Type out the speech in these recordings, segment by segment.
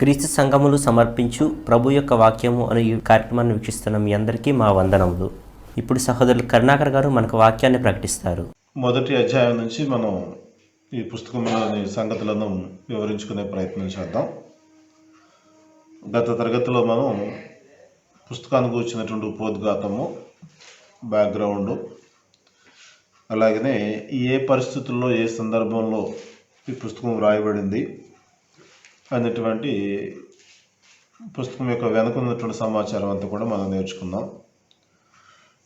క్రీస్తు సంఘములు సమర్పించు ప్రభు యొక్క వాక్యము అనే ఈ కార్యక్రమాన్ని వీక్షిస్తున్న మీ అందరికీ మా వందనములు. ఇప్పుడు సహోదరులు కరుణాకర్ గారు మనకు వాక్యాన్ని ప్రకటిస్తారు. మొదటి అధ్యాయం నుంచి మనం ఈ పుస్తకంలోని సంగతులను వివరించుకునే ప్రయత్నం చేద్దాం. గత తరగతిలో మనం పుస్తకానికి వచ్చినటువంటి ఉపోద్ఘాతము, బ్యాక్గ్రౌండ్, అలాగనే ఏ పరిస్థితుల్లో ఏ సందర్భంలో ఈ పుస్తకం వ్రాయబడింది అనేటువంటి పుస్తకం యొక్క వెనుక ఉన్నటువంటి సమాచారం అంతా కూడా మనం నేర్చుకుందాం.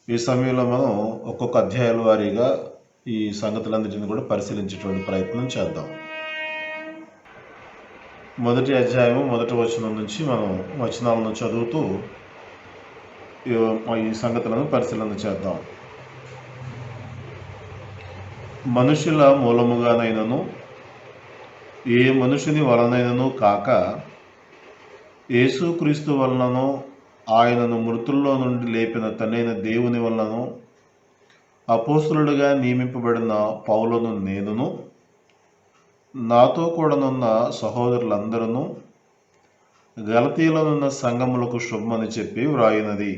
ఈ సమయంలో మనం ఒక్కొక్క అధ్యాయాల వారీగా ఈ సంగతులన్నింటినీ కూడా పరిశీలించేటువంటి ప్రయత్నం చేద్దాం. మొదటి అధ్యాయము మొదటి వచనం నుంచి మనం వచనాలను చదువుతూ ఈ సంగతులను పరిశీలన చేద్దాం. మనుషుల మూలముగానైనను ఏ మనుషుని వలనైనను కాక యేసుక్రీస్తు వలనను ఆయనను మృతుల్లో నుండి లేపిన తనైన దేవుని వలనను అపోస్తులుడుగా నియమింపబడిన పౌలును నేనును నాతో కూడానున్న సహోదరులందరూ గలతీయులనున్న సంఘములకు శుభమని చెప్పి వ్రాయినది.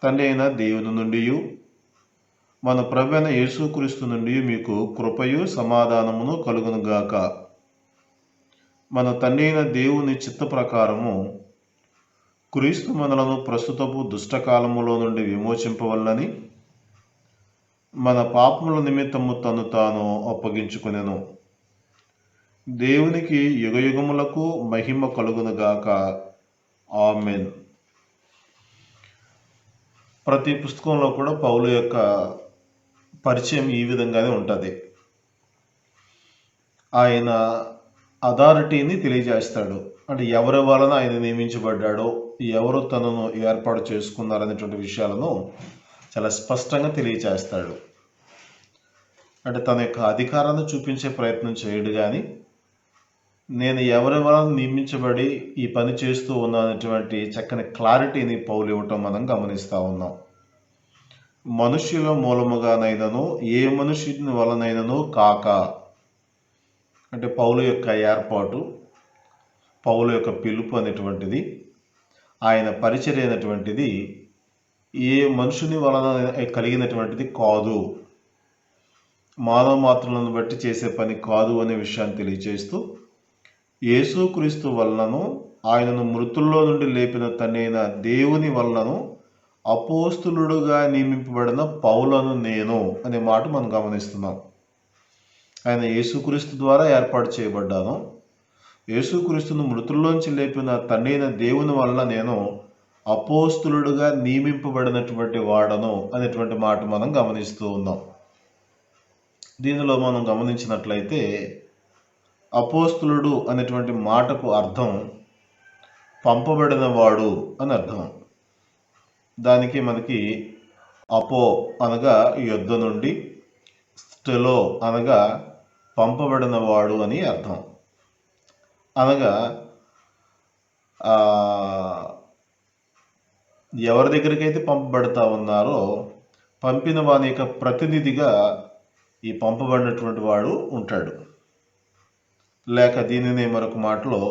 తండ్రి అయిన దేవుని నుండి మన ప్రభువైన యేసుక్రీస్తు నుండి మీకు కృపయు సమాధానమును కలుగునుగాక. మన తండ్రి అయిన దేవుని చిత్త ప్రకారము క్రీస్తు మనలను ప్రస్తుతపు దుష్టకాలములో నుండి విమోచింపవల్లని మన పాపముల నిమిత్తము తను తాను అప్పగించుకొనెను. దేవునికి యుగయుగములకు మహిమ కలుగునుగాక. ఆమెన్. ప్రతి పుస్తకంలో కూడా పౌలు యొక్క పరిచయం ఈ విధంగానే ఉంటుంది. ఆయన అథారిటీని తెలియజేస్తాడు. అంటే ఎవరి వలన ఆయన నియమించబడ్డాడో, ఎవరు తనను ఏర్పాటు చేసుకున్నారనేటువంటి విషయాలను చాలా స్పష్టంగా తెలియజేస్తాడు. అంటే తన యొక్క అధికారాన్ని చూపించే ప్రయత్నం చేయడు, కానీ నేను ఎవరి వలన నియమించబడి ఈ పని చేస్తూ ఉన్నటువంటి చక్కని క్లారిటీని పౌలు ఇవ్వటం మనం గమనిస్తూ ఉన్నాం. మనుష్యుల మూలముగానైనను ఏ మనుషుని వలనైనను కాక, అంటే పౌలు యొక్క ఏర్పాటు, పౌలు యొక్క పిలుపు అనేటువంటిది, ఆయన పరిచర్య అనేటువంటిది ఏ మనుషుని వలన కలిగినటువంటిది కాదు, మానవ మాత్రలను బట్టి చేసే పని కాదు అనే విషయాన్ని తెలియజేస్తూ, యేసుక్రీస్తు వలనను ఆయనను మృతుల్లో నుండి లేపిన తనైన దేవుని వలనను అపోస్తులుడుగా నియమింపబడిన పౌలను నేను అనే మాట మనం గమనిస్తున్నాం. ఆయన యేసుక్రీస్తు ద్వారా ఏర్పాటు చేయబడ్డాను, యేసుక్రీస్తును మృతుల్లోంచి లేపిన తండ్రైన దేవుని వల్ల నేను అపోస్తులుడుగా నియమింపబడినటువంటి వాడను అనేటువంటి మాట మనం గమనిస్తూ ఉన్నాం. దీనిలో మనం గమనించినట్లయితే అపోస్తులుడు అనేటువంటి మాటకు అర్థం పంపబడిన వాడు అని అర్థం. దానికి మనకి అపో అనగా యుద్ధ నుండి, స్టెలో అనగా పంపబడిన వాడు అని అర్థం. అనగా ఎవరి దగ్గరికైతే పంపబడతా ఉన్నారో పంపిన వాని యొక్క ప్రతినిధిగా ఈ పంపబడినటువంటి వాడు ఉంటాడు. లేక దీనిని మరొక మాటలో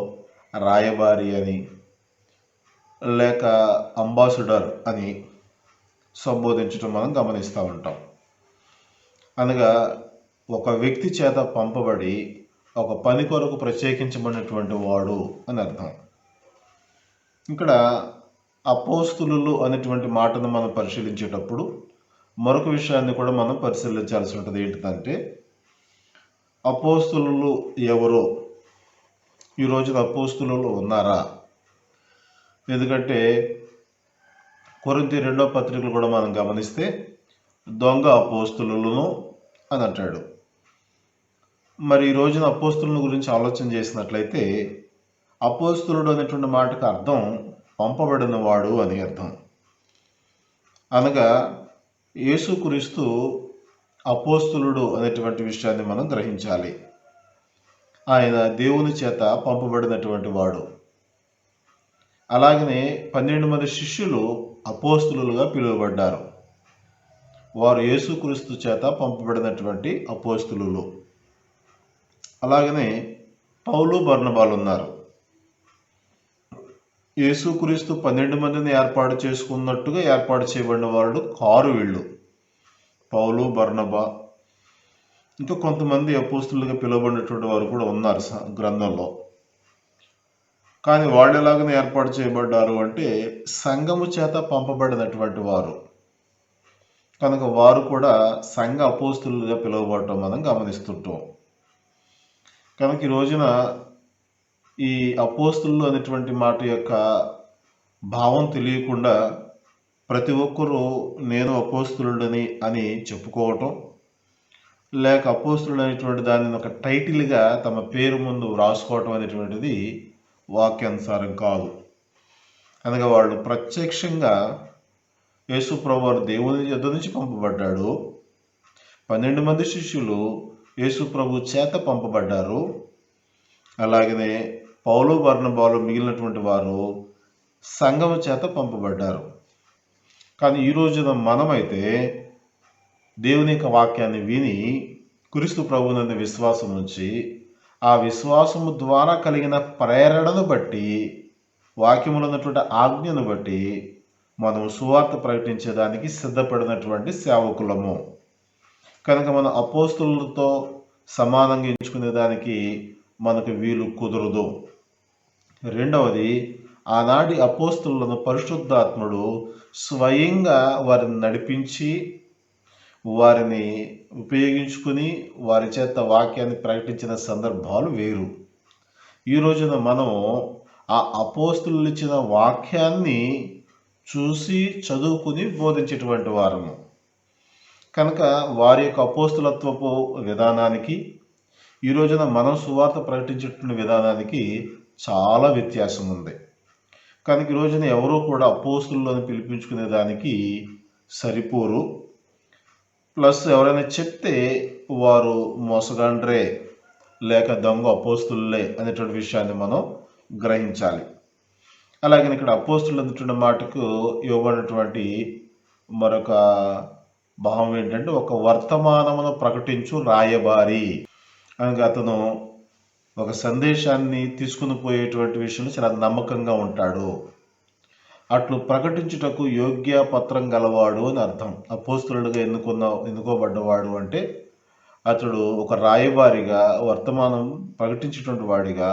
రాయబారి అని, లేక అంబాసిడర్ అని సంబోధించడం మనం గమనిస్తూ ఉంటాం. అనగా ఒక వ్యక్తి చేత పంపబడి ఒక పని కొరకు ప్రత్యేకించబడినటువంటి వాడు అని అర్థం. ఇక్కడ అపోస్తులు అనేటువంటి మాటను మనం పరిశీలించేటప్పుడు మరొక విషయాన్ని కూడా మనం పరిశీలించాల్సి ఉంటుంది. ఏంటంటే అపోస్తులు ఎవరో, ఈ రోజున అపోస్తులు ఉన్నారా? ఎందుకంటే కొరింథీ 2వ పత్రికలు కూడా మనం గమనిస్తే దొంగ అపోస్తులను అని అంటాడు. మరి ఈ రోజున అపోస్తుల గురించి ఆలోచన చేసినట్లయితే అపోస్తులుడు అనేటువంటి మాటకు అర్థం పంపబడిన వాడు అని అర్థం. అనగా యేసుక్రీస్తు అపోస్తులుడు అనేటువంటి విషయాన్ని మనం గ్రహించాలి. ఆయన దేవుని చేత పంపబడినటువంటి వాడు. అలాగనే 12 మంది శిష్యులు అపోస్తులుగా పిలువబడ్డారు. వారు యేసుక్రీస్తు చేత పంపబడినటువంటి అపోస్తులు. అలాగనే పౌలు, బర్నబాలు ఉన్నారు. యేసుక్రీస్తు 12 మందిని ఏర్పాటు చేసుకున్నట్టుగా ఏర్పాటు చేయబడిన వాళ్ళు కారు వీళ్ళు. పౌలు, బర్నబా, ఇంకా కొంతమంది అపోస్తులుగా పిలువబడినటువంటి వారు కూడా ఉన్నారు గ్రంథంలో. కానీ వాళ్ళు ఎలాగనే ఏర్పాటు చేయబడ్డారు అంటే సంఘము చేత పంపబడినటువంటి వారు కనుక వారు కూడా సంఘ అపోస్తులుగా పిలువబడటం మనం గమనిస్తుంటాం. కనుక ఈ రోజున ఈ అపోస్తులు అనేటువంటి మాట యొక్క భావం తెలియకుండా ప్రతి ఒక్కరూ నేను అపోస్తులుడని అని చెప్పుకోవటం, లేక అపోస్తులుడు అనేటువంటి దానిని ఒక టైటిల్గా తమ పేరు ముందు వ్రాసుకోవటం అనేటువంటిది వాక్యానుసారం కాదు. అనగా వాళ్ళు ప్రత్యక్షంగా యేసు ప్రభువు దేవుని యొద్ద నుంచి పంపబడ్డాడు. 12 మంది శిష్యులు యేసు ప్రభు చేత పంపబడ్డారు. అలాగనే పౌలు, బర్నబాలు మిగిలినటువంటి వారు సంఘము చేత పంపబడ్డారు. కానీ ఈ రోజున మనమైతే దేవుని యొక్క వాక్యాన్ని విని క్రీస్తు ప్రభువునందు విశ్వాసం ఉంచి ఆ విశ్వాసము ద్వారా కలిగిన ప్రేరణను బట్టి వాక్యములో ఉన్నటువంటి ఆజ్ఞను బట్టి మనం సువార్త ప్రకటించేదానికి సిద్ధపడినటువంటి సేవకులము. కనుక మన అపోస్తులతో సమానంగా ఎంచుకునేదానికి మనకు వీలు కుదరదు. రెండవది, ఆనాటి అపోస్తులను పరిశుద్ధాత్ముడు స్వయంగా వారిని నడిపించి వారిని ఉపయోగించుకుని వారి చేత వాక్యాన్ని ప్రకటించిన సందర్భాలు వేరు. ఈ రోజున మనం ఆ అపోస్తులు ఇచ్చిన వాక్యాన్ని చూసి చదువుకుని బోధించేటువంటి వారము. కనుక వారి యొక్క అపోస్తులత్వపు విధానానికి ఈ రోజున మనం సువార్త ప్రకటించేటువంటి విధానానికి చాలా వ్యత్యాసం ఉంది. కనుక ఈ రోజున ఎవరూ కూడా అపోస్తులను పిలిపించుకునే దానికి సరిపోరు. ప్లస్ ఎవరైనా చెప్తే వారు మోసగాండ్రే లేక దొంగ అపోస్తులే అనేటువంటి విషయాన్ని మనం గ్రహించాలి. అలాగే ఇక్కడ అపోస్తులు అనేటువంటి మాటకు ఇవ్వబడినటువంటి మరొక భావం ఏంటంటే ఒక వర్తమానమును ప్రకటించు రాయబారి. అనగా అతను ఒక సందేశాన్ని తీసుకుని పోయేటువంటి విషయంలో చాలా నమ్మకంగా ఉంటాడు. అట్లు ప్రకటించుటకు యోగ్య పత్రం గలవాడు అని అర్థం. అపోస్తులుగా ఎన్నుకోబడ్డవాడు అంటే అతడు ఒక రాయబారిగా వర్తమానం ప్రకటించేటువంటి వాడిగా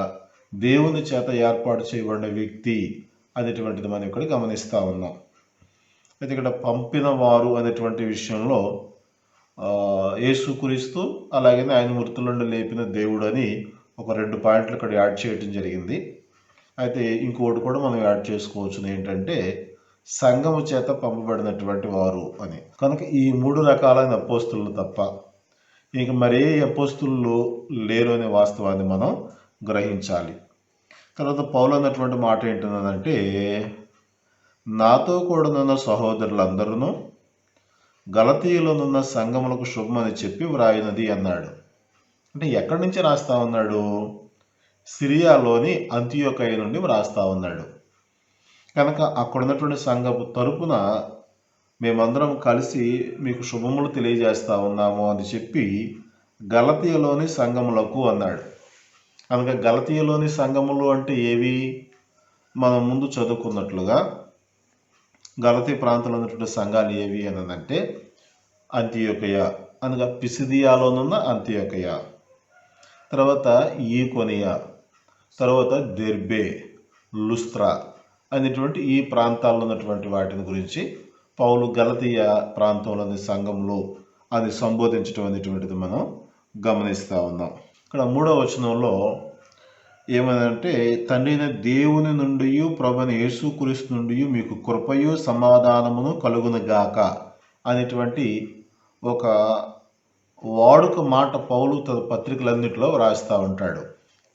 దేవుని చేత ఏర్పాటు చేయబడిన వ్యక్తి అనేటువంటిది మనం ఇక్కడ గమనిస్తూ ఉన్నాం. అయితే ఇక్కడ పంపిన వారు అనేటువంటి విషయంలో యేసుక్రీస్తు అలాగే ఆయన మృతుల నుండి లేపిన దేవుడు అని ఒక 2 పాయింట్లు ఇక్కడ యాడ్ చేయడం జరిగింది. అయితే ఇంకోటి కూడా మనం యాడ్ చేసుకోవచ్చు, ఏంటంటే సంఘము చేత పంపబడినటువంటి వారు అని. కనుక ఈ 3 రకాలైన అపోస్తులు తప్ప ఇంక మరే అపోస్తులు లేరు అనే వాస్తవాన్ని మనం గ్రహించాలి. తర్వాత పౌలు అన్నటువంటి మాట ఏంటంటే నాతో కూడానున్న సహోదరులందరూ గలతీయులోనున్న సంఘములకు శుభమని చెప్పి వ్రాయినది అన్నాడు. అంటే ఎక్కడి నుంచి రాస్తా ఉన్నాడు? సిరియాలోని అంతియోకయ నుండి వ్రాస్తా ఉన్నాడు. కనుక అక్కడ ఉన్నటువంటి సంఘపు తరపున మేమందరం కలిసి మీకు శుభములు తెలియజేస్తా ఉన్నాము అని చెప్పి గలతీయలోని సంఘములకు అన్నాడు. కనుక గలతీయలోని సంఘములు అంటే ఏవి? మనం ముందు చదువుకున్నట్లుగా గలతీ ప్రాంతంలో ఉన్నటువంటి సంఘాలు ఏవి అని అంటే అంతియోకయ అనగా పిసిదియాలోనున్న అంతియోకయ, తర్వాత ఈకొనియా, తర్వాత దెర్బే, లుస్త్రా అనేటువంటి ఈ ప్రాంతాల్లో ఉన్నటువంటి వాటిని గురించి పౌలు గలతీయ ప్రాంతంలోని సంఘంలో అని సంబోధించడం అనేటువంటిది మనం గమనిస్తూ ఉన్నాం. ఇక్కడ 3వ వచనంలో ఏమనంటే తండ్రైన దేవుని నుండి ప్రభువైన యేసుక్రీస్తు నుండి మీకు కృపయు సమాధానమును కలుగునుగాక అనేటువంటి ఒక వాడుక మాట పౌలు తన పత్రికలన్నింటిలో వ్రాస్తూ ఉంటాడు.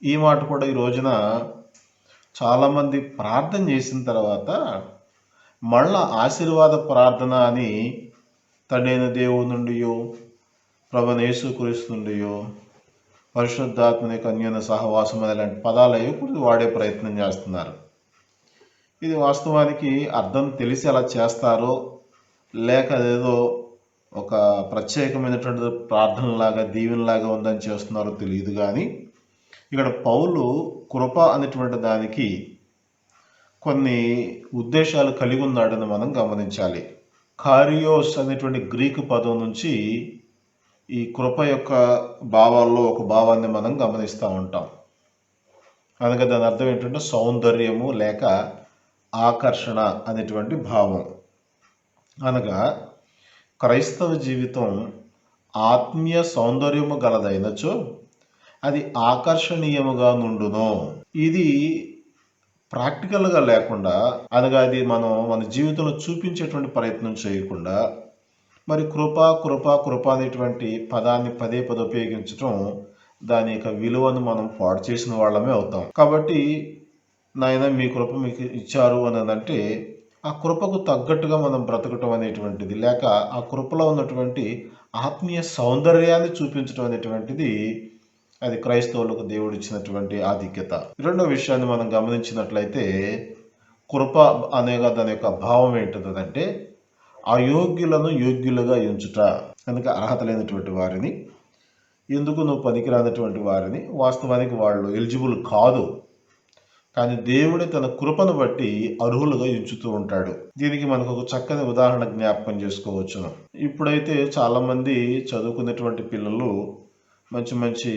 ఈ మాట కూడా ఈ రోజున చాలామంది ప్రార్థన చేసిన తర్వాత మళ్ళా ఆశీర్వాద ప్రార్థన అని తండ్రైన దేవుని నుండి ప్రభువైన యేసుక్రీస్తు నుండి పరిశుద్ధాత్మని అన్యోన్య సహవాసం ఇలాంటి పదాలు ఇప్పుడు వాడే ప్రయత్నం చేస్తున్నారు. ఇది వాస్తవానికి అర్థం తెలిసి అలా చేస్తారో లేక అదేదో ఒక ప్రత్యేకమైనటువంటి ప్రార్థనలాగా దీవెనలాగా ఉందని చేస్తున్నారో తెలియదు. కానీ ఇక్కడ పౌలు కృప అనేటువంటి దానికి కొన్ని ఉద్దేశాలు కలిగి ఉన్నాడని మనం గమనించాలి. కారియోస్ అనేటువంటి గ్రీకు పదం నుంచి ఈ కృప యొక్క భావాల్లో ఒక భావాన్ని మనం గమనిస్తూ ఉంటాం. అనగా దాని అర్థం ఏంటంటే సౌందర్యము లేక ఆకర్షణ అనేటువంటి భావం. అనగా క్రైస్తవ జీవితం ఆత్మీయ సౌందర్యము గలదైనచో అది ఆకర్షణీయముగా నుండును. ఇది ప్రాక్టికల్గా లేకుండా, అనగా అది మన జీవితంలో చూపించేటువంటి ప్రయత్నం చేయకుండా, మరి కృప అనేటువంటి పదాన్ని పదే పదే ఉపయోగించడం దాని యొక్క విలువను మనం పాడు చేసిన వాళ్ళమే అవుతాం. కాబట్టి నాయన మీ కృప మీకు ఇచ్చారు అని అంటే ఆ కృపకు తగ్గట్టుగా మనం బ్రతకటం అనేటువంటిది, లేక ఆ కృపలో ఉన్నటువంటి ఆత్మీయ సౌందర్యాన్ని చూపించడం అనేటువంటిది అది క్రైస్తవులకు దేవుడు ఇచ్చినటువంటి ఆధిక్యత. రెండో విషయాన్ని మనం గమనించినట్లయితే కృప అనేగా దాని యొక్క భావం ఏంటంటే అయోగ్యులను యోగ్యులుగా ఎంచుట. కనుక అర్హత లేనటువంటి వారిని, ఎందుకు నువ్వు పనికిరానటువంటి వారిని, వాస్తవానికి వాళ్ళు ఎలిజిబుల్ కాదు, కానీ దేవుడే తన కృపను బట్టి అర్హులుగా ఎంచుతూ ఉంటాడు. దీనికి మనకు ఒక చక్కని ఉదాహరణ జ్ఞాపకం చేసుకోవచ్చు. ఇప్పుడైతే చాలామంది చదువుకునేటువంటి పిల్లలు మంచి మంచి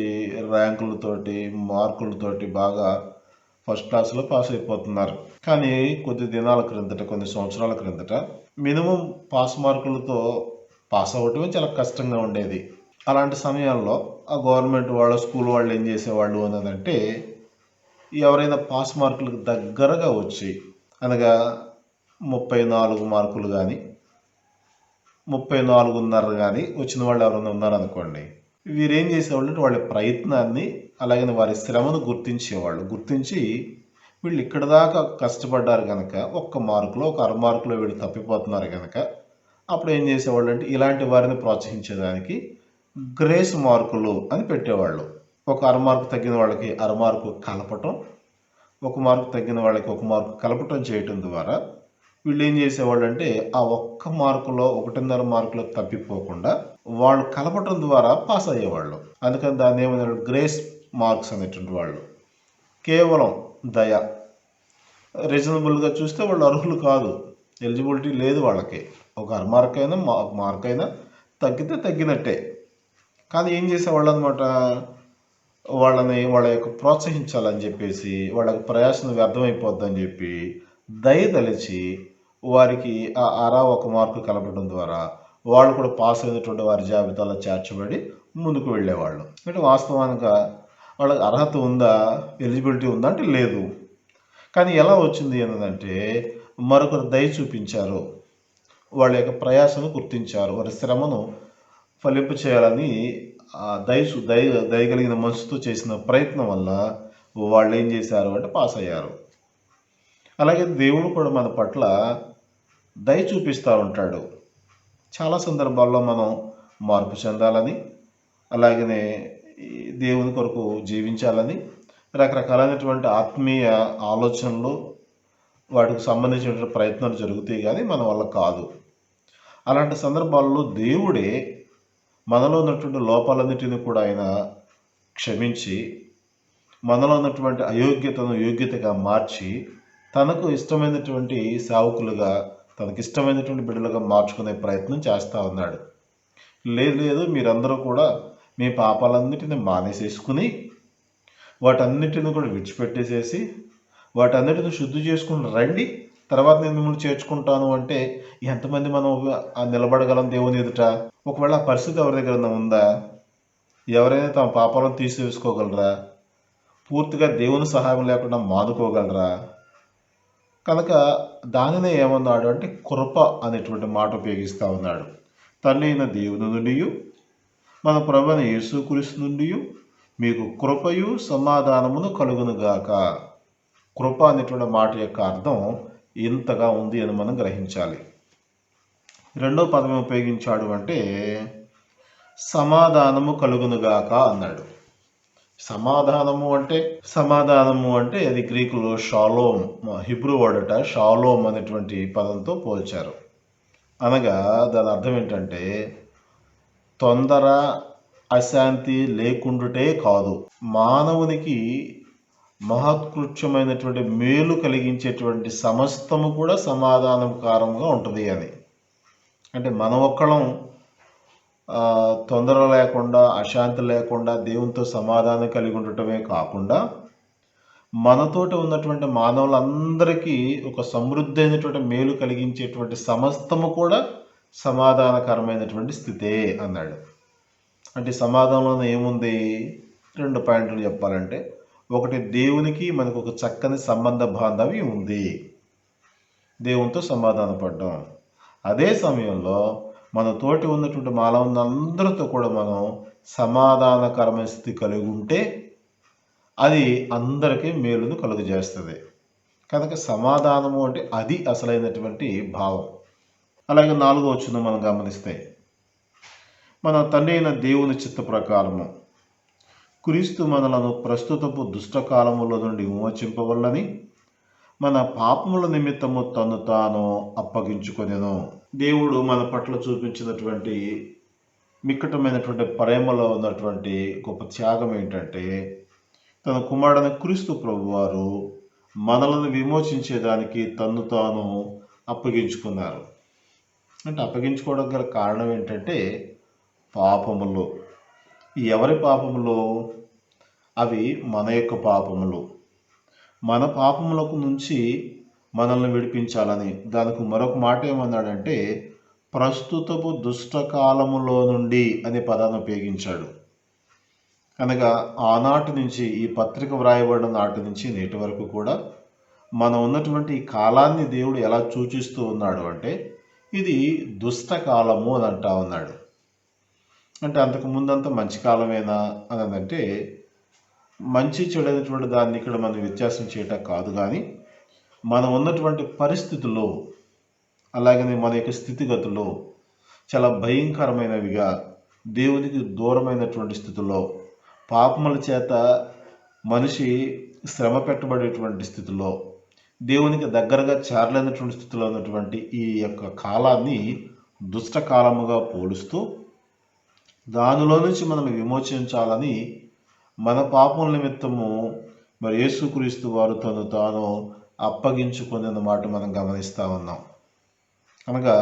ర్యాంకులతోటి మార్కులతోటి బాగా ఫస్ట్ క్లాస్లో పాస్ అయిపోతున్నారు. కానీ కొద్ది దినాల క్రిందట, కొన్ని సంవత్సరాల క్రిందట మినిమం పాస్ మార్కులతో పాస్ అవ్వటమే చాలా కష్టంగా ఉండేది. అలాంటి సమయాల్లో ఆ గవర్నమెంట్ వాళ్ళ స్కూల్ వాళ్ళు ఏం చేసేవాళ్ళు అన్నదంటే ఎవరైనా పాస్ మార్కులకు దగ్గరగా వచ్చి, అనగా 34 మార్కులు కానీ 34.5 కానీ వచ్చిన వాళ్ళు ఎవరైనా ఉన్నారనుకోండి, వీరేం చేసేవాళ్ళు అంటే వాళ్ళ ప్రయత్నాన్ని అలాగే వారి శ్రమను గుర్తించి వీళ్ళు ఇక్కడ దాకా కష్టపడ్డారు కనుక 1 మార్కులో 1 మార్కులో వీళ్ళు తప్పిపోతున్నారు కనుక అప్పుడు ఏం చేసేవాళ్ళు అంటే ఇలాంటి వారిని ప్రోత్సహించడానికి గ్రేస్ మార్కులు అని పెట్టేవాళ్ళు. 1 మార్కు తగ్గిన వాళ్ళకి 1 మార్కు కలపటం, 1 మార్కు తగ్గిన వాళ్ళకి 1 మార్కు కలపటం చేయటం ద్వారా వీళ్ళు ఏం చేసేవాళ్ళు అంటే ఆ 1 మార్కులో 1.5 మార్కులో తప్పిపోకుండా వాళ్ళు కలపటం ద్వారా పాస్ అయ్యేవాళ్ళు. అందుకని దాన్ని ఏమన్నారు, గ్రేస్ మార్క్స్ అనేటువంటి వాళ్ళు. కేవలం దయ, రీజనబుల్గా చూస్తే వాళ్ళు అర్హులు కాదు, ఎలిజిబిలిటీ లేదు వాళ్ళకి. 1 మార్క్ అయినా తగ్గితే తగ్గినట్టే. కానీ ఏం చేసేవాళ్ళు అనమాట, వాళ్ళ యొక్క ప్రోత్సహించాలని చెప్పేసి, వాళ్ళ ప్రయాసం వ్యర్థమైపోద్దని చెప్పి దయదలిచి వారికి ఆ 1 మార్కు కలపడం ద్వారా వాళ్ళు కూడా పాస్ అయినటువంటి వారి జాబితాలో చేర్చబడి ముందుకు వెళ్ళేవాళ్ళు. అంటే వాస్తవానికి వాళ్ళకి అర్హత ఉందా, ఎలిజిబిలిటీ ఉందా అంటే లేదు. కానీ ఎలా వచ్చింది అన్నదంటే మరొకరు దయ చూపించారు, వాళ్ళ యొక్క ప్రయాసను గుర్తించారు, వారి శ్రమను ఫలింప చేయాలని దయగలిగిన మనసుతో చేసిన ప్రయత్నం వల్ల వాళ్ళు ఏం చేశారు అంటే పాస్ అయ్యారు. అలాగే దేవుడు కూడా మన పట్ల దయ చూపిస్తూ ఉంటాడు. చాలా సందర్భాల్లో మనం మార్పు చెందాలని, అలాగనే దేవుని కొరకు జీవించాలని రకరకాలైనటువంటి ఆత్మీయ ఆలోచనలు, వాటికి సంబంధించిన ప్రయత్నాలు జరుగుతాయి, కానీ మన వల్ల కాదు. అలాంటి సందర్భాల్లో దేవుడే మనలో ఉన్నటువంటి లోపాలన్నిటిని కూడా ఆయన క్షమించి మనలో ఉన్నటువంటి అయోగ్యతను యోగ్యతగా మార్చి తనకు ఇష్టమైనటువంటి సేవకులుగా, తనకి ఇష్టమైనటువంటి బిడ్డలుగా మార్చుకునే ప్రయత్నం చేస్తూ ఉన్నాడు. లేదు మీరందరూ కూడా మీ పాపాలన్నిటిని మానేసేసుకుని వాటన్నిటిని కూడా విడిచిపెట్టేసేసి వాటన్నిటిని శుద్ధి చేసుకుని రండి, తర్వాత నేను మిమ్మల్ని చేర్చుకుంటాను అంటే ఎంతమంది మనం నిలబడగలం దేవుని ఎదుట? ఒకవేళ ఆ పరిస్థితి ఎవరి దగ్గర ఉందా? ఎవరైనా తమ పాపాలను తీసివేసుకోగలరా? పూర్తిగా దేవుని సహాయం లేకుండా మానుకోగలరా? కనుక దానినే ఏమన్నాడు అంటే కృప అనేటువంటి మాట ఉపయోగిస్తూ ఉన్నాడు. తండ్రి అయిన దేవుని నుండి మన ప్రభువైన యేసుక్రీస్తు నుండి మీకు కృపయు సమాధానమును కలుగునుగాక. కృప అనేటువంటి మాట యొక్క అర్థం ఇంతగా ఉంది అని మనం గ్రహించాలి. రెండో పదం ఉపయోగించాడు అంటే సమాధానము కలుగునుగాక అన్నాడు. సమాధానము అంటే అది గ్రీకులో షాలోమ్, హిబ్రూ వర్డ్ షాలోమ్ అనేటువంటి పదంతో పోల్చారు. అనగా దాని అర్థం ఏంటంటే తొందర, అశాంతి లేకుండుటే కాదు, మానవునికి మహత్కృత్యమైనటువంటి మేలు కలిగించేటువంటి సమస్తము కూడా సమాధానకారంగా ఉంటుంది అని. అంటే మనం ఒక్కళ్ళం తొందర లేకుండా, అశాంతి లేకుండా దేవునితో సమాధానం కలిగి ఉండటమే కాకుండా, మనతోటి ఉన్నటువంటి మానవులందరికీ ఒక సమృద్ధి అయినటువంటి మేలు కలిగించేటువంటి సమస్తము కూడా సమాధానకరమైనటువంటి స్థితే అన్నాడు. అంటే సమాధానంలో ఏముంది? 2 పాయింట్లు చెప్పాలంటే, ఒకటి, దేవునికి మనకు ఒక చక్కని సంబంధ బాంధవ్యం ఉంది, దేవునితో సమాధాన పడ్డాం. అదే సమయంలో మన తోటి ఉన్నటువంటి మానవులందరితో కూడా మనం సమాధానకరమైన స్థితి కలిగి ఉంటే అది అందరికీ మేలును కలుగజేస్తుంది. కనుక సమాధానము అంటే అది అసలైనటువంటి భావం. అలాగే 4వ వచనం మనం గమనిస్తే, మన తండ్రి అయిన దేవుని చిత్త ప్రకారము క్రీస్తు మనలను ప్రస్తుతపు దుష్టకాలముల నుండి విమోచింపవల్లని మన పాపముల నిమిత్తము తను తాను అప్పగించుకొనెను. దేవుడు మన పట్ల చూపించినటువంటి మిక్కటమైనటువంటి ప్రేమలో ఉన్నటువంటి గొప్ప త్యాగం ఏంటంటే, తన కుమారుడైన క్రీస్తు ప్రభువారు మనలను విమోచించేదానికి తన్ను తాను అప్పగించుకున్నారు. అంటే అప్పగించుకోవడం గల కారణం ఏంటంటే, పాపములు. ఎవరి పాపములు? అవి మన యొక్క పాపములు. మన పాపములకు నుంచి మనల్ని విడిపించాలని. దానికి మరొక మాట ఏమన్నాడంటే, ప్రస్తుతపు దుష్టకాలములో నుండి అనే పదాన్ని ఉపయోగించాడు. అనగా ఆనాటి నుంచి, ఈ పత్రిక వ్రాయబడిన నాటి నుంచి నేటి వరకు కూడా మనం ఉన్నటువంటి ఈ కాలాన్ని దేవుడు ఎలా సూచిస్తూ ఉన్నాడు అంటే, ఇది దుష్టకాలము అని అంటా ఉన్నాడు. అంటే అంతకు ముందంతా మంచి కాలమేనా అనంటే, మంచి చెడైనటువంటి దాన్ని ఇక్కడ మనం వ్యత్యాసం చేయటం కాదు, కానీ మనం ఉన్నటువంటి పరిస్థితుల్లో, అలాగనే మన యొక్క స్థితిగతుల్లో చాలా భయంకరమైనవిగా, దేవునికి దూరమైనటువంటి స్థితిలో, పాపముల చేత మనిషి శ్రమ పెట్టబడేటువంటి స్థితిలో, దేవునికి దగ్గరగా చేరలేనటువంటి స్థితిలో ఉన్నటువంటి ఈ యొక్క కాలాన్ని దుష్టకాలముగా పోలుస్తూ, దానిలో నుంచి మనం విమోచించాలని మన పాపముల నిమిత్తము మరి యేసుక్రీస్తు వారు తను తాను అప్పగించుకునే మాట మనం గమనిస్తూ ఉన్నాం. అనగా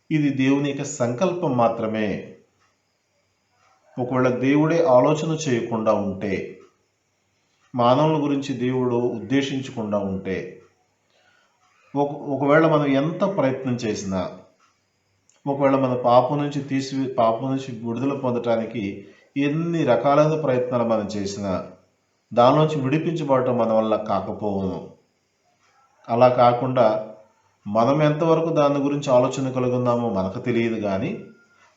ఇది దేవుని యొక్క సంకల్పం మాత్రమే. ఒకవేళ దేవుడే ఆలోచన చేయకుండా ఉంటే, మానవుల గురించి దేవుడు ఉద్దేశించకుండా ఉంటే, ఒకవేళ మనం ఎంత ప్రయత్నం చేసినా, ఒకవేళ మన పాపం నుంచి విడుదల పొందటానికి ఎన్ని రకాలైన ప్రయత్నాలు మనం చేసినా, దానిలోంచి విడిపించబడటం మన వల్ల కాకపోవను. అలా కాకుండా మనం ఎంతవరకు దాని గురించి ఆలోచన కలిగి ఉన్నామో మనకు తెలియదు, కానీ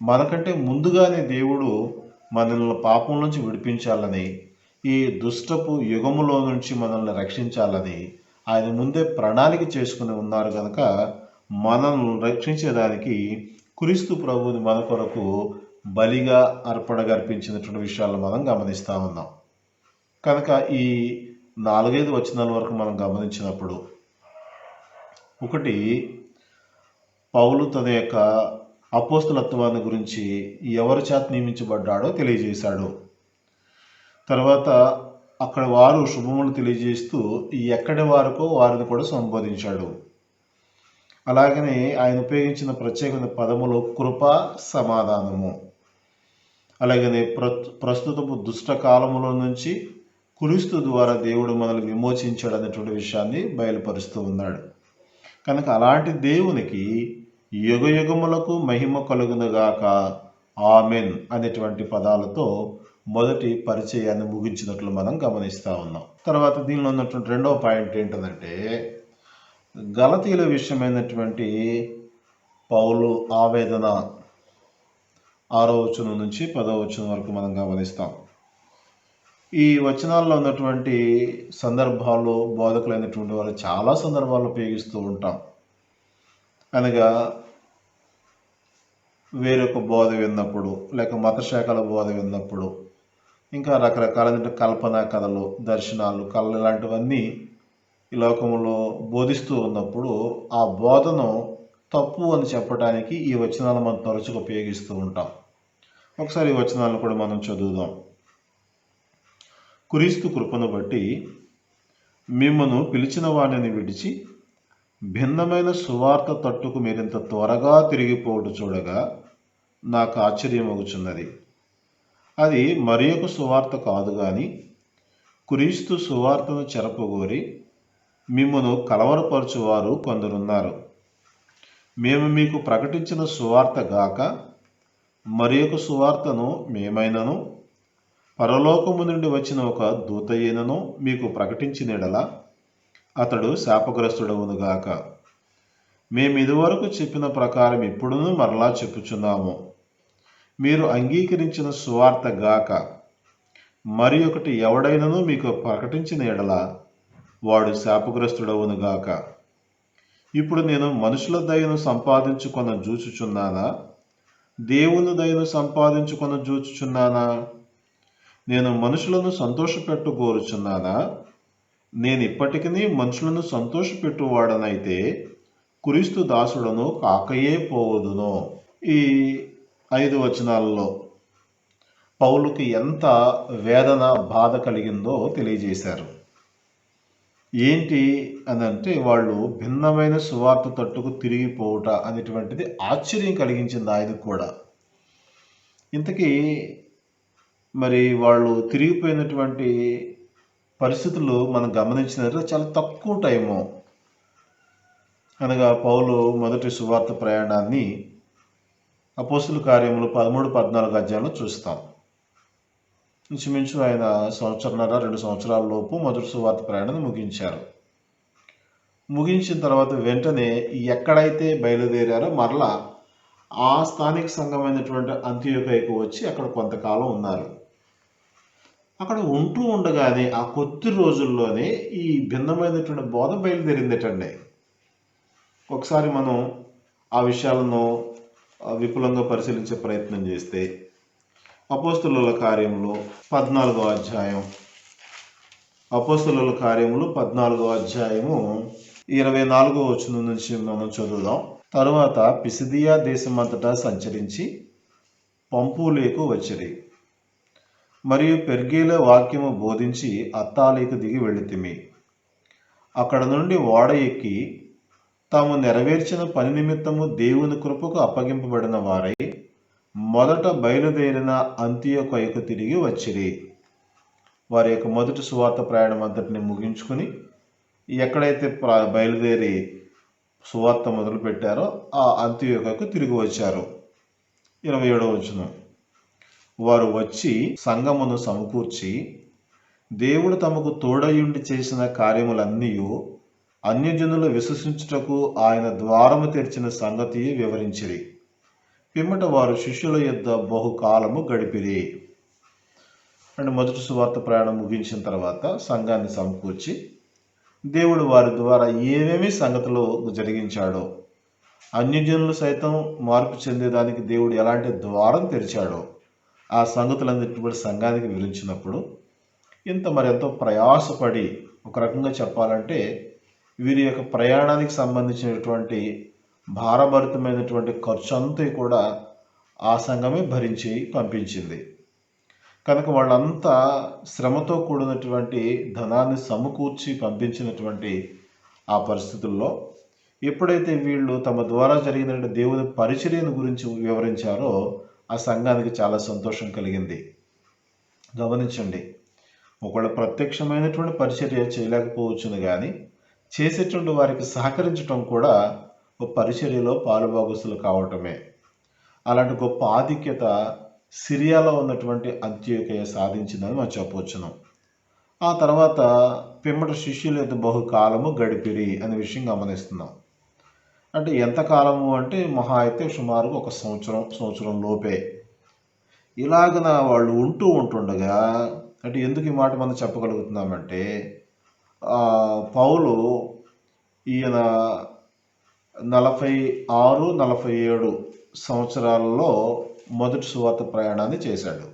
మనకంటే ముందుగానే దేవుడు మనల్ని పాపం నుంచి విడిపించాలని, ఈ దుష్టపు యుగములో నుంచి మనల్ని రక్షించాలని ఆయన ముందే ప్రణాళిక చేసుకుని ఉన్నారు. కనుక మనల్ని రక్షించేదానికి క్రీస్తు ప్రభువుని మన కొరకు బలిగా అర్పణగా అర్పించినటువంటి విషయాలను మనం గమనిస్తూ ఉన్నాం. కనుక ఈ 4-5 వచనాల వరకు మనం గమనించినప్పుడు, ఒకటి, పౌలు తన యొక్క అపోస్తలత్వాన్ని గురించి ఎవరి చేత నియమించబడ్డాడో తెలియజేశాడు. తర్వాత అక్కడ వారు శుభములు తెలియజేస్తూ ఎక్కడి వారికో వారిని కూడా సంబోధించాడు. అలాగనే ఆయన ఉపయోగించిన ప్రత్యేకమైన పదములు కృప, సమాధానము. అలాగనే ప్రస్తుతపు దుష్టకాలములో నుంచి క్రీస్తు ద్వారా దేవుడు మనల్ని విమోచించాడు అనేటువంటి విషయాన్ని బయలుపరుస్తూ ఉన్నాడు. కనుక అలాంటి దేవునికి యుగయుగములకు మహిమ కలుగునుగాక, ఆమెన్ అనేటువంటి పదాలతో మొదటి పరిచయాన్ని ముగించినట్లు మనం గమనిస్తూ ఉన్నాం. తర్వాత దీనిలో ఉన్నటువంటి 2వ పాయింట్ ఏంటంటే, గలతీయుల విషయమైనటువంటి పౌలు ఆవేదన 6వ వచనం నుంచి 10వ వచనం వరకు మనం గమనిస్తాం. ఈ వచనాల్లో ఉన్నటువంటి సందర్భాలు బోధకులైనటువంటి వారు చాలా సందర్భాల్లో ఉపయోగిస్తూ ఉంటాం. అనగా వేరొక బోధ విన్నప్పుడు, లేక మతశాఖల బోధ విన్నప్పుడు, ఇంకా రకరకాలైన కల్పన కథలు, దర్శనాలు, కళలు ఇలాంటివన్నీ ఈ లోకంలో బోధిస్తూ ఉన్నప్పుడు ఆ బోధను తప్పు అని చెప్పడానికి ఈ వచనాలు మనం తరచుగా ఉపయోగిస్తూ ఉంటాం. ఒకసారి ఈ వచనాలను కూడా మనం చదువుదాం. క్రీస్తు కృపను బట్టి మిమ్మను పిలిచిన వాణిని విడిచి భిన్నమైన సువార్త తట్టుకు మీరింత త్వరగా తిరిగిపోవడం చూడగా నాకు ఆశ్చర్యమగుచున్నది. అది మరి ఒక సువార్త కాదు గాని క్రీస్తు సువార్తను చెరపగోరి మిమ్మను కలవరపరచువారు కొందరున్నారు. మేము మీకు ప్రకటించిన సువార్త గాక మరి ఒక సువార్తను మేమైనను పరలోకము నుండి వచ్చిన ఒక దూతయ్యనను మీకు ప్రకటించిన యెడల అతడు శాపగ్రస్తుడవునుగాక. మేము ఇదివరకు చెప్పిన ప్రకారం ఇప్పుడును మరలా చెప్పుచున్నాము. మీరు అంగీకరించిన సువార్త గాక మరి ఒకటి ఎవడైనను మీకు ప్రకటించిన యెడల వాడు శాపగ్రస్తుడవునుగాక. ఇప్పుడు నేను మనుషుల దయను సంపాదించుకొన జూచుచున్నానా, దేవుని దయను సంపాదించుకొన జూచుచున్నానా? నేను మనుషులను సంతోషపెట్టు కోరుచున్నానా? నేను ఇప్పటికీ మనుషులను సంతోషపెట్టువాడనైతే క్రీస్తు దాసుడను కాకయే పోవదును. ఈ 5 వచనాలలో పౌలుకి ఎంత వేదన బాధ కలిగిందో తెలియజేశారు. ఏంటి అని అంటే వాళ్ళు భిన్నమైన సువార్త తట్టుకు తిరిగిపోవుట అనేటువంటిది ఆశ్చర్యం కలిగించింది ఆయనకు కూడా. ఇంతకీ మరి వాళ్ళు తిరిగిపోయినటువంటి పరిస్థితులు మనం గమనించినట్లయితే చాలా తక్కువ టైము. అనగా పౌలు మొదటి సువార్త ప్రయాణాన్ని అపోస్తుల కార్యములు 13-14 అధ్యాయంలో చూస్తాం. ఇంచుమించు ఆయన 1.5-2 సంవత్సరాల లోపు మొదటి సువార్త ప్రయాణాన్ని ముగించారు. ముగించిన తర్వాత వెంటనే ఎక్కడైతే బయలుదేరారో మరలా ఆ స్థానిక సంఘమైనటువంటి అంతియోకయకు వచ్చి అక్కడ కొంతకాలం ఉన్నారు. అక్కడ ఉంటూ ఉండగానే ఆ కొద్ది రోజుల్లోనే ఈ భిన్నమైనటువంటి బోధ బయలుదేరిందటండి. ఒకసారి మనం ఆ విషయాలను విపులంగా పరిశీలించే ప్రయత్నం చేస్తే అపోస్తలుల కార్యములు 14వ అధ్యాయం, అపోస్తలుల కార్యములు 14వ అధ్యాయము 24వ వచనం నుంచి మనం చదువుదాం. తరువాత పిసిదియా దేశమంతటా సంచరించి పంఫూలియకు వచ్చిరి. మరియు పెర్గేలో వాక్యము బోధించి అత్తాలికు దిగి వెళ్ళితిమి. అక్కడ నుండి ఓడ ఎక్కి తాము నెరవేర్చిన పని నిమిత్తము దేవుని కృపకు అప్పగింపబడిన వారై మొదట బయలుదేరిన అంతియోకయకు తిరిగి వచ్చిరి. వారి యొక్క మొదటి సువార్త ప్రయాణం అంతటిని ముగించుకుని ఎక్కడైతే బయలుదేరి సువార్త మొదలుపెట్టారో ఆ అంతియోకయకు తిరిగి వచ్చారు. 27వ వచనం. వారు వచ్చి సంఘమును సమకూర్చి దేవుడు తమకు తోడయుండి చేసిన కార్యములన్నీ అన్యజనులు విశ్వసించుటకు ఆయన ద్వారము తెరిచిన సంగతి వివరించిరి. పిమ్మట వారు శిష్యుల యొద్ద బహుకాలము గడిపిరి. అంటే మొదటి సువార్త ప్రయాణం ముగించిన తర్వాత సంఘాన్ని సమకూర్చి దేవుడు వారి ద్వారా ఏమేమి సంగతులు జరిగించాడో, అన్యజనులు సైతం మార్పు చెందేదానికి దేవుడు ఎలాంటి ద్వారం తెరిచాడో ఆ సంగతులన్నింటినీ కూడా సంఘానికి వివరించినప్పుడు మరెంతో ప్రయాసపడి, ఒక రకంగా చెప్పాలంటే వీరి యొక్క ప్రయాణానికి సంబంధించినటువంటి భారభరితమైనటువంటి ఖర్చు అంతా కూడా ఆ సంఘమే భరించి పంపించింది. కనుక వాళ్ళంతా శ్రమతో కూడినటువంటి ధనాన్ని సమకూర్చి పంపించినటువంటి ఆ పరిస్థితుల్లో ఎప్పుడైతే వీళ్ళు తమ ద్వారా జరిగిన దేవుని పరిచర్యను గురించి వివరించారో ఆ సంఘానికి చాలా సంతోషం కలిగింది. గమనించండి, ఒకవేళ ప్రత్యక్షమైనటువంటి పరిచర్య చేయలేకపోవచ్చును కానీ చేసేటువంటి వారికి సహకరించడం కూడా ఒక పరిచర్యలో పాలుభాగస్తులు కావటమే. అలాంటి గొప్ప ఆధిక్యత సిరియాలో ఉన్నటువంటి అంత్యోకయ సాధించిందని మనం చెప్పవచ్చును. ఆ తర్వాత పిమ్మట శిష్యులు బహుకాలము గడిపిరి అనే విషయం గమనిస్తున్నాం. అంటే ఎంతకాలము అంటే మహా అయితే సుమారుగా ఒక సంవత్సరం లోపే ఇలాగన వాళ్ళు ఉంటుండగా, అంటే ఎందుకు ఈ మాట మనం చెప్పగలుగుతున్నామంటే పౌలు ఈయన 46-47 సంవత్సరాలలో మొదటి సువార్త ప్రయాణాన్ని చేశాడు.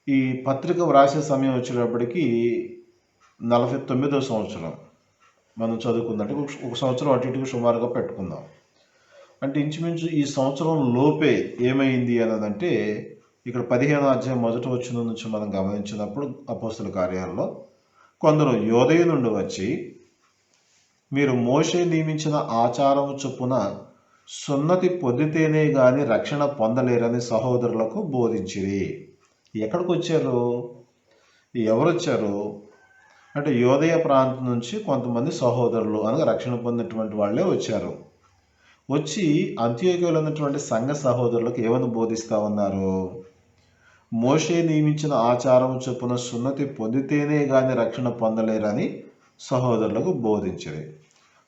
ఈ పత్రిక వ్రాసే సమయం వచ్చేటప్పటికి 49వ సంవత్సరం మనం చదువుకుందంటే ఒక సంవత్సరం అటు ఇటుకు సుమారుగా పెట్టుకుందాం. అంటే ఇంచుమించు ఈ సంవత్సరం లోపే ఏమైంది అన్నదంటే ఇక్కడ 15వ అధ్యాయం మొదటి వచనం నుంచి మనం గమనించినప్పుడు అపోస్తల కార్యాల్లో కొందరు యోదయ నుండి వచ్చి, మీరు మోషే నియమించిన ఆచారము చొప్పున సున్నతి పొందితేనే గాని రక్షణ పొందలేరని సహోదరులకు బోధించిరి. ఎక్కడికి వచ్చారు? ఎవరు వచ్చారు అంటే యోదయ ప్రాంతం నుంచి కొంతమంది సహోదరులు అనగా రక్షణ పొందినటువంటి వాళ్ళే వచ్చారు. వచ్చి అంత్యోక్యలో ఉన్నటువంటి సంఘ సహోదరులకు ఏమని బోధిస్తూ ఉన్నారు? మోషే నియమించిన ఆచారం చొప్పున సున్నతి పొందితేనే గాని రక్షణ పొందలేరని సహోదరులకు బోధించింది.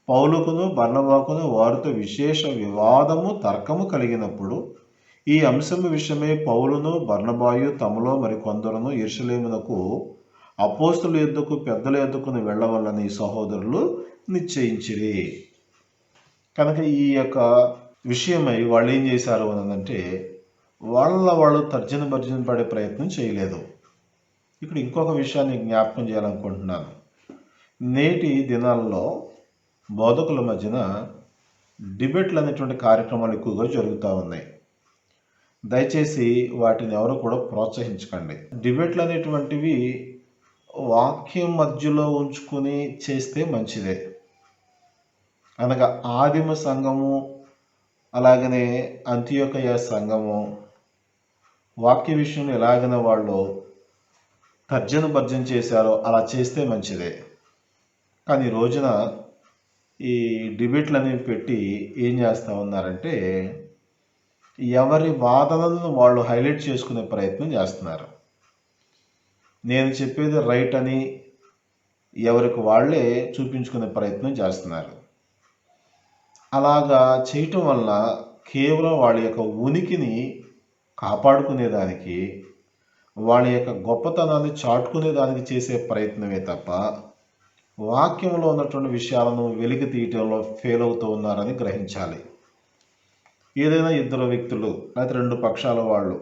పౌలుకును బర్నబాకును వారితో విశేష వివాదము తర్కము కలిగినప్పుడు ఈ అంశము విషయమై పౌలును బర్నబాయు తమలో మరి కొందరును యెరూషలేమునకు అపోస్తుల యొద్దకు పెద్దల యొద్దకును వెళ్ళవలని సహోదరులు నిశ్చయించిరి. కనుక ఈ యొక్క విషయమై వాళ్ళు ఏం చేశారు అనంటే వాళ్ళు తర్జన భర్జన పడే ప్రయత్నం చేయలేదు. ఇక్కడ ఇంకొక విషయాన్ని జ్ఞాపకం చేయాలనుకుంటున్నాను. నేటి దినాల్లో బోధకుల మధ్యన డిబేట్లు అనేటువంటి కార్యక్రమాలు ఎక్కువగా జరుగుతూ ఉన్నాయి. దయచేసి వాటిని ఎవరు కూడా ప్రోత్సహించకండి. డిబేట్లు అనేటువంటివి వాక్యం మధ్యలో ఉంచుకొని చేస్తే మంచిదే. అనగా ఆదిమ సంఘము అలాగనే అంత్యోకయ సంఘము వాక్య విషయంలో ఎలాగైనా వాళ్ళు తర్జన భర్జన చేశారో అలా చేస్తే మంచిదే. కానీ ఈ రోజున ఈ డిబేట్లు అనేవి పెట్టి ఏం చేస్తూ ఉన్నారంటే ఎవరి వాదనలను వాళ్ళు హైలైట్ చేసుకునే ప్రయత్నం చేస్తున్నారు. నేను చెప్పేది రైట్ అని ఎవరికి వాళ్ళే చూపించుకునే ప్రయత్నం చేస్తున్నారు. అలాగా చేయటం వల్ల కేవలం వాళ్ళ యొక్క ఉనికిని కాపాడుకునేదానికి, వాళ్ళ యొక్క గొప్పతనాన్ని చాటుకునేదానికి చేసే ప్రయత్నమే తప్ప వాక్యంలో ఉన్నటువంటి విషయాలను వెలికి తీయటంలో ఫెయిల్ అవుతూ ఉన్నారని గ్రహించాలి. ఏదైనా ఇద్దరు వ్యక్తులు లేకపోతే రెండు పక్షాల వాళ్ళు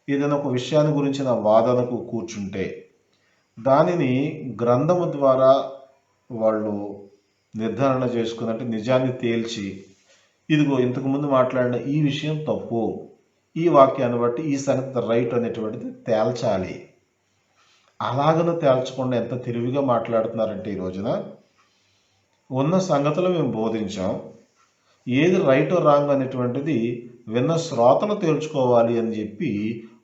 ఏదైనా ఒక విషయాన్ని గురించిన వాదనకు కూర్చుంటే దానిని గ్రంథము ద్వారా వాళ్ళు నిర్ధారణ చేసుకుని అంటే నిజాన్ని తేల్చి ఇదిగో ఇంతకుముందు మాట్లాడిన ఈ విషయం తప్పు, ఈ వాక్యాన్ని బట్టి ఈ సంగతి రైట్ అనేటువంటిది తేల్చాలి. అలాగను తేల్చకుండా ఎంత తెలివిగా మాట్లాడుతున్నారంటే ఈ రోజున ఉన్న సంగతులు మేము బోధించాం, ఏది రైట్ రాంగ్ అనేటువంటిది విన్న శ్రోతలు తేల్చుకోవాలి అని చెప్పి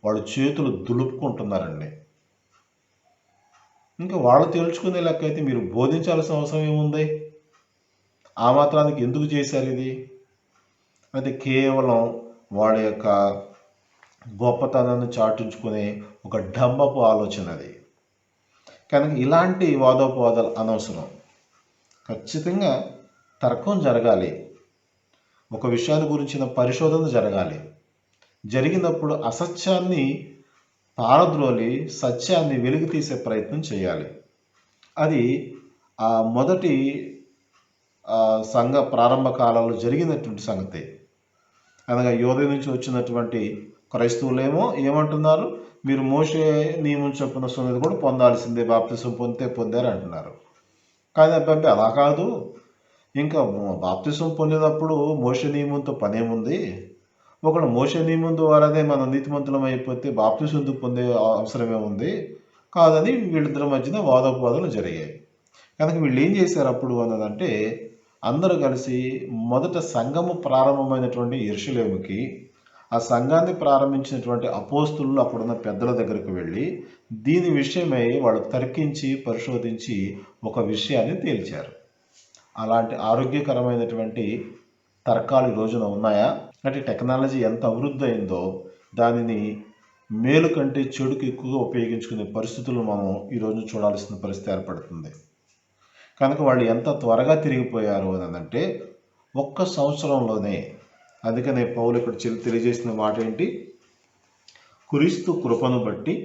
వాళ్ళు చేతులు దులుపుకుంటున్నారండి. ఇంకా వాళ్ళు తేల్చుకునే లెక్క అయితే మీరు బోధించాల్సిన అవసరం ఏముంది? ఆ మాత్రానికి ఎందుకు చేశారు ఇది? అయితే కేవలం వాళ్ళ యొక్క గొప్పతనాన్ని చాటించుకునే ఒక డంబపు ఆలోచన అది. కనుక ఇలాంటి వాదోపవాదాలు అనవసరం. ఖచ్చితంగా తర్కం జరగాలి, ఒక విషయాన్ని గురించిన పరిశోధన జరగాలి. జరిగినప్పుడు అసత్యాన్ని పారద్రోలి సత్యాన్ని వెలుగు తీసే ప్రయత్నం చేయాలి. అది ఆ మొదటి సంఘ ప్రారంభ కాలంలో జరిగినటువంటి సంగతి. అనగా యోధ నుంచి వచ్చినటువంటి క్రైస్తవులేమో ఏమంటున్నారు, మీరు మోషే నియమం చొప్పున సున్నతి కూడా పొందాల్సిందే, బాప్తిసం పొందితే పొందారు అంటున్నారు. కానీ అబ్బాయి అలా కాదు, ఇంకా బాప్తిసం పొందినప్పుడు మోషే నియమంతో పనేముంది, ఒకడు మోషే నియమం ద్వారానే మనం నీతిమంతులం అయిపోతే బాప్తిసం పొందే అవసరమే ఉంది కాదని వీళ్ళిద్దరి మధ్యన వాదోపవాదాలు జరిగాయి. కనుక వీళ్ళు ఏం చేశారు అప్పుడు అన్నదంటే అందరూ కలిసి మొదట సంఘము ప్రారంభమైనటువంటి యెరూషలేముకి ఆ సంఘాన్ని ప్రారంభించినటువంటి అపోస్తులు అక్కడున్న పెద్దల దగ్గరకు వెళ్ళి దీని విషయమై వాళ్ళు తర్కించి పరిశోధించి ఒక విషయాన్ని తేల్చారు. అలాంటి ఆరోగ్యకరమైనటువంటి తర్కాలు ఈ రోజున ఉన్నాయా? అంటే టెక్నాలజీ ఎంత అభివృద్ధి అయిందో దానిని మేలు కంటే చెడుకు ఎక్కువగా ఉపయోగించుకునే పరిస్థితులు మనం ఈరోజు చూడాల్సిన పరిస్థితి ఏర్పడుతుంది. కనుక వాళ్ళు ఎంత త్వరగా తిరిగిపోయారు అని అంటే ఒక్క సంవత్సరంలోనే. అందుకనే పౌలు ఇక్కడ తెలియజేసిన మాట ఏంటి? క్రీస్తు కృపను బట్టి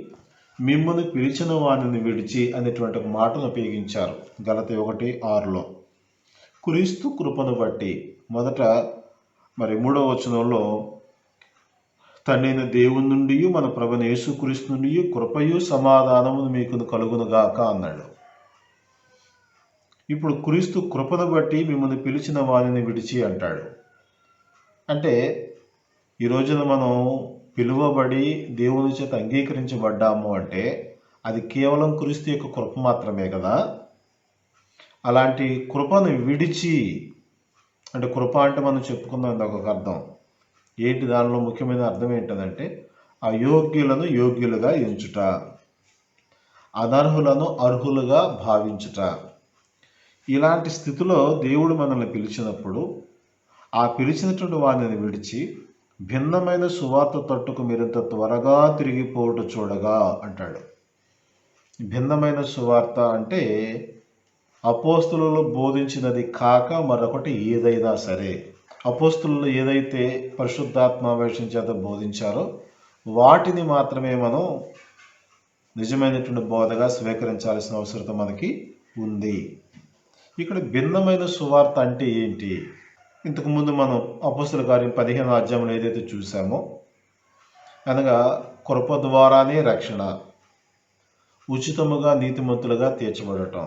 మిమ్మల్ని పిలిచిన వారిని విడిచి అనేటువంటి ఒక మాటను ఉపయోగించారు గలతీ 1:6లో. క్రీస్తు కృపను బట్టి మొదట మరి 3వ వచనంలో తండ్రైన దేవుని నుండి మన ప్రభువైన యేసుక్రీస్తు నుండి కృపయు సమాధానము మీకు కలుగునుగాక అన్నాడు. ఇప్పుడు క్రీస్తు కృపను బట్టి మిమ్మల్ని పిలిచిన వారిని విడిచి అంటాడు. అంటే ఈ రోజున మనం పిలువబడి దేవుని చేత అంగీకరించబడ్డాము అంటే అది కేవలం క్రీస్తు యొక్క కృప మాత్రమే కదా. అలాంటి కృపను విడిచి, అంటే కృప అంటే మనం చెప్పుకుందాం ఒక అర్థం ఏంటి, దానిలో ముఖ్యమైన అర్థం ఏంటంటే అయోగ్యులను యోగ్యులుగా ఎంచుట, అనర్హులను అర్హులుగా భావించుట. ఇలాంటి స్థితిలో దేవుడు మనల్ని పిలిచినప్పుడు ఆ పిలిచినటువంటి వారిని విడిచి భిన్నమైన సువార్త తట్టుకు మీరింత త్వరగా తిరిగిపోవట చూడగా అంటాడు. భిన్నమైన సువార్త అంటే అపోస్తులు బోధించినది కాక మరొకటి ఏదైనా సరే. అపోస్తులు ఏదైతే పరిశుద్ధాత్మావేశం చేత బోధించారో వాటిని మాత్రమే మనం నిజమైనటువంటి బోధగా స్వీకరించాల్సిన అవసరం మనకి ఉంది. ఇక్కడ భిన్నమైన సువార్త అంటే ఏంటి? ఇంతకుముందు మనం అపోస్తుల కార్యం 15వ అధ్యాయంలో ఏదైతే చూసామో, అనగా కృప ద్వారానే రక్షణ, ఉచితముగా నీతిమంతులుగా తీర్చబడటం,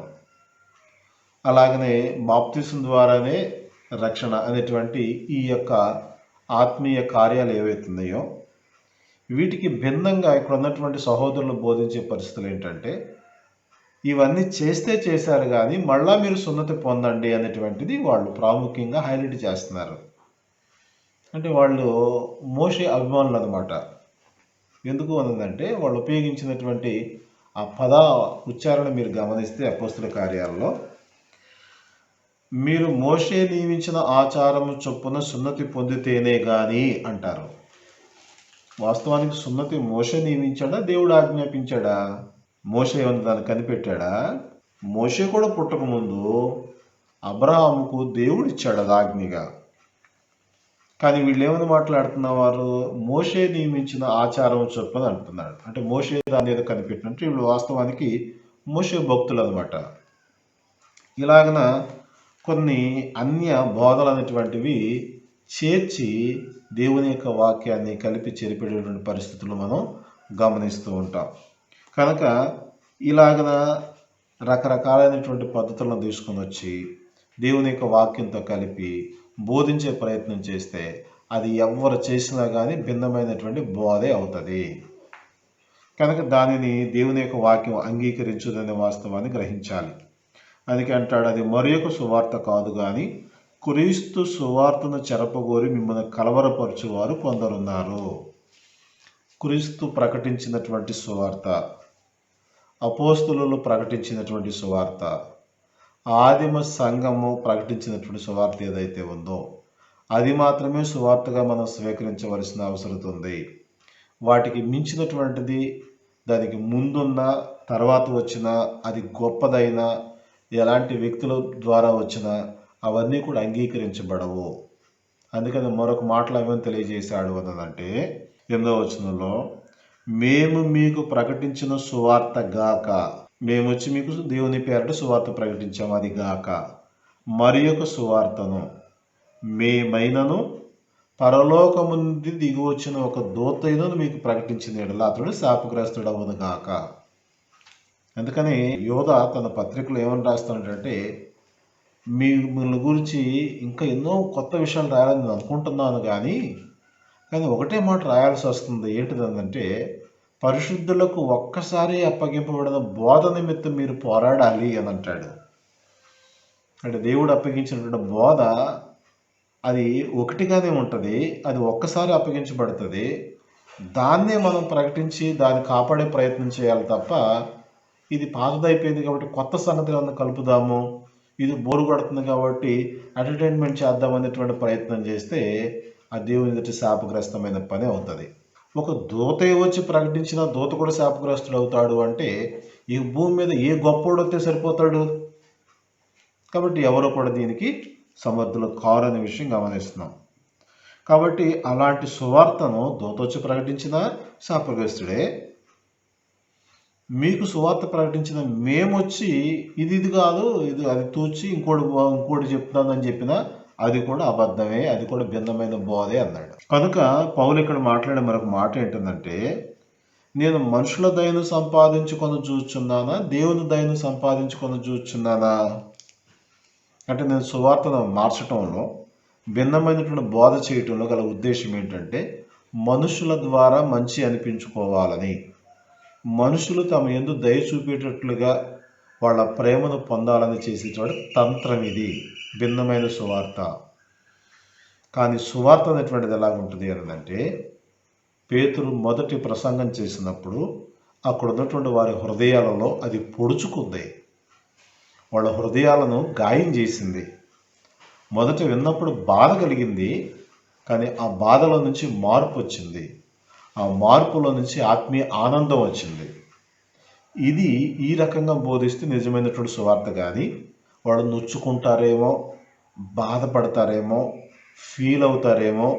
అలాగనే బాప్తిసం ద్వారానే రక్షణ అనేటువంటి ఈ యొక్క ఆత్మీయ కార్యాలు ఏవైతున్నాయో వీటికి భిన్నంగా ఇక్కడ ఉన్నటువంటి సహోదరులు బోధించే పరిస్థితులు ఏంటంటే, ఇవన్నీ చేశారు కానీ మళ్ళా మీరు సున్నతి పొందండి అనేటువంటిది వాళ్ళు ప్రాముఖ్యంగా హైలైట్ చేస్తున్నారు. అంటే వాళ్ళు మోషే అభిమానులు అనమాట. ఎందుకు అన్నదంటే వాళ్ళు ఉపయోగించినటువంటి ఆ పద ఉచ్చారణ మీరు గమనిస్తే అపోస్తుల కార్యాల్లో, మీరు మోషే నియమించిన ఆచారము చొప్పున సున్నతి పొందితేనే కానీ అంటారు. వాస్తవానికి సున్నతి మోషే నియమించాడా, దేవుడు ఆజ్ఞాపించాడా? మోషే ఏమన్నా దాన్ని కనిపెట్టాడా? మోషే కూడా పుట్టకముందు అబ్రహాముకు దేవుడు ఇచ్చాడు అది ఆజ్ఞగా. కానీ వీళ్ళు ఏమని మాట్లాడుతున్నవారు, మోషే నియమించిన ఆచారం చొప్పున అంటున్నాడు. అంటే మోషే దాని ఏదో కనిపెట్టినట్టు వీళ్ళు వాస్తవానికి మోషే భక్తులు అనమాట. ఇలాగన కొన్ని అన్య బోధలు అనేటువంటివి చేర్చి దేవుని యొక్క వాక్యాన్ని కలిపి చెరిపేటటువంటి పరిస్థితులు మనం గమనిస్తూ ఉంటాం. కనుక ఇలాగన రకరకాలైనటువంటి పద్ధతులను తీసుకొని వచ్చి దేవుని యొక్క వాక్యంతో కలిపి బోధించే ప్రయత్నం చేస్తే అది ఎవరు చేసినా కానీ భిన్నమైనటువంటి బోధే అవుతుంది. కనుక దానిని దేవుని యొక్క వాక్యం అంగీకరించుదనే వాస్తవాన్ని గ్రహించాలి. అందుకే అంటాడు, అది మరి యొక్క సువార్త కాదు కానీ క్రీస్తు సువార్తను చెరపగోరి మిమ్మల్ని కలవరపరచువారు కొందరున్నారు. క్రీస్తు ప్రకటించినటువంటి సువార్త, అపోస్తులు ప్రకటించినటువంటి సువార్త, ఆదిమ సంఘము ప్రకటించినటువంటి సువార్త ఏదైతే ఉందో అది మాత్రమే సువార్తగా మనం స్వీకరించవలసిన అవసరం ఉంది. వాటికి మించినటువంటిది, దానికి ముందున్న తర్వాత వచ్చిన, అది గొప్పదైన, ఎలాంటి వ్యక్తుల ద్వారా వచ్చినా అవన్నీ కూడా అంగీకరించబడవు. అందుకని మరొక మాటలు ఏమని తెలియజేశాడు అన్నదంటే 8వ వచనంలో, మేము మీకు ప్రకటించిన సువార్త గాక, మేము వచ్చి మీకు దేవుని పేరట సువార్త ప్రకటించాము, అది గాక మరి యొక్క సువార్తను మేమైనను పరలోకము నుండి దిగి వచ్చిన ఒక దూతైనను మీకు ప్రకటించిన ఎడల అతడు శాపగ్రస్తుడు అవ్వదు గాక. అందుకని యోధ తన పత్రికలో ఏమని రాస్తాడంటే, మిమ్మల్ని గురించి ఇంకా ఎన్నో కొత్త విషయాలు రాయాలని నేను అనుకుంటున్నాను కానీ ఒకటే మాట రాయాల్సి వస్తుంది. ఏంటిదంటే, పరిశుద్ధులకు ఒక్కసారి అప్పగింపబడిన బోధ నిమిత్తం మీరు పోరాడాలి అని అంటాడు. అంటే దేవుడు అప్పగించినటువంటి బోధ అది ఒకటిగానే ఉంటుంది, అది ఒక్కసారి అప్పగించబడుతుంది. దాన్నే మనం ప్రకటించి దాన్ని కాపాడే ప్రయత్నం చేయాలి తప్ప, ఇది పాతదైపోయింది కాబట్టి కొత్త సంగతులను కలుపుదాము, ఇది బోరు కొడుతుంది కాబట్టి ఎంటర్టైన్మెంట్ చేద్దాం అనేటువంటి ప్రయత్నం చేస్తే ఆ దేవుని ఎదుటి శాపగ్రస్తమైన పని అవుతుంది. ఒక దూత వచ్చి ప్రకటించిన దూత కూడా శాపగ్రస్తుడు అవుతాడు అంటే ఈ భూమి మీద ఏ గొప్పోడు వస్తే సరిపోతాడు. కాబట్టి ఎవరో కూడా దీనికి సమర్థులు కారు అనే విషయం గమనిస్తున్నాం. కాబట్టి అలాంటి సువార్తను దూత వచ్చి ప్రకటించిన శాపగ్రస్తుడే. మీకు సువార్త ప్రకటించిన మేమొచ్చి ఇది కాదు, ఇది అది తూచి ఇంకోటి చెప్తానని చెప్పినా అది కూడా అబద్ధమే, అది కూడా భిన్నమైన బోధే అన్నాడు. కనుక పౌలు ఇక్కడ మాట్లాడే మరొక మాట ఏంటంటే, నేను మనుషుల దయను సంపాదించుకొని చూచున్నానా, దేవుని దయను సంపాదించుకొని చూచున్నానా? అంటే నేను సువార్తను మార్చటంలో, భిన్నమైనటువంటి బోధ చేయటంలో గల ఉద్దేశం ఏంటంటే మనుషుల ద్వారా మంచి అనిపించుకోవాలని. మనుషులు తమ యందు దయ చూపేటట్లుగా వాళ్ళ ప్రేమను పొందాలని చేసేటువంటి తంత్రం ఇది, భిన్నమైన సువార్త. కానీ సువార్త అనేటువంటిది ఎలా ఉంటుంది అంటే, పేతురు మొదటి ప్రసంగం చేసినప్పుడు అక్కడ ఉన్నటువంటి వారి హృదయాలలో అది పొడుచుకుంది, వాళ్ళ హృదయాలను గాయం చేసింది. మొదట విన్నప్పుడు బాధ కలిగింది, కానీ ఆ బాధలో నుంచి మార్పు వచ్చింది, ఆ మార్పులో నుంచి ఆత్మీయ ఆనందం వచ్చింది. ఇది ఈ రకంగా బోధిస్తే నిజమైనటువంటి సువార్త. కానీ వాళ్ళు నొచ్చుకుంటారేమో, బాధపడతారేమో, ఫీల్ అవుతారేమో,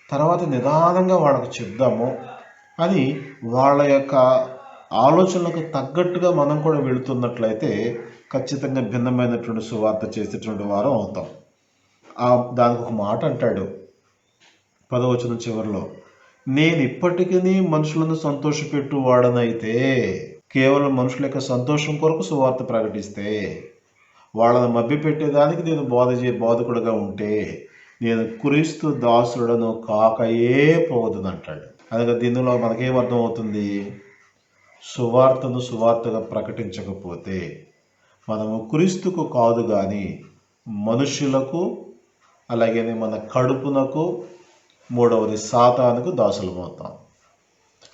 తర్వాత నిదానంగా వాళ్ళకు చెప్దాము అని వాళ్ళ యొక్క ఆలోచనలకు తగ్గట్టుగా మనం కూడా వెళుతున్నట్లయితే ఖచ్చితంగా భిన్నమైనటువంటి సువార్త చేసేటువంటి వారం అవుతాం. దానికి ఒక మాట అంటాడు 10వ వచనం చివరిలో, నేను ఇప్పటికీ మనుషులను సంతోషపెట్టు వాడనైతే, కేవలం మనుషుల యొక్క సంతోషం కొరకు సువార్త ప్రకటిస్తే, వాళ్ళని మభ్యపెట్టేదానికి నేను బోధకుడుగా ఉంటే నేను క్రీస్తు దాసుడను కాకయే పోవద్దని అంటాడు. అందుకే దీనిలో మనకేమర్థం అవుతుంది, సువార్తను సువార్తగా ప్రకటించకపోతే మనము క్రీస్తుకు కాదు కానీ మనుషులకు, అలాగే మన కడుపునకు, మూడవది సాతానుకు దాసులమవుతాం.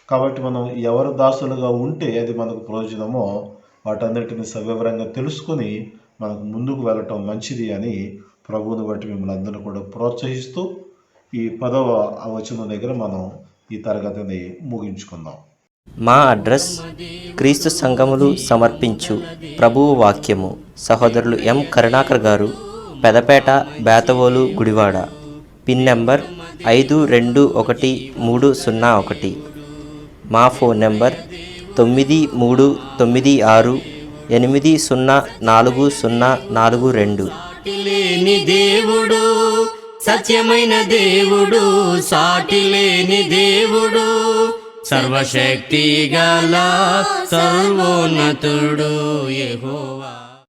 కాబట్టి మనం ఎవరు దాసులుగా ఉంటే అది మనకు ప్రయోజనమో వాటన్నిటిని సవివరంగా తెలుసుకొని మనకు ముందుకు వెళ్ళటం మంచిది అని ప్రభువుని బట్టి మిమ్మల్ని అందరూ కూడా ప్రోత్సహిస్తూ ఈ 10వ వచనం దగ్గర మనం ఈ తరగతిని ముగించుకుందాం. మా అడ్రస్ క్రీస్తు సంఘములు సమర్పించు ప్రభువు వాక్యము, సహోదరులు ఎం కరుణాకర్ గారు, పెదపేట, బేతవోలు, గుడివాడ. Pin number 521301. మా ఫోన్ నెంబర్ 9396804042. లేని దేవుడు, సత్యమైన దేవుడు, సాటి లేని దేవుడు, సర్వశక్తి గల సర్వోన్నతుడు యెహోవా.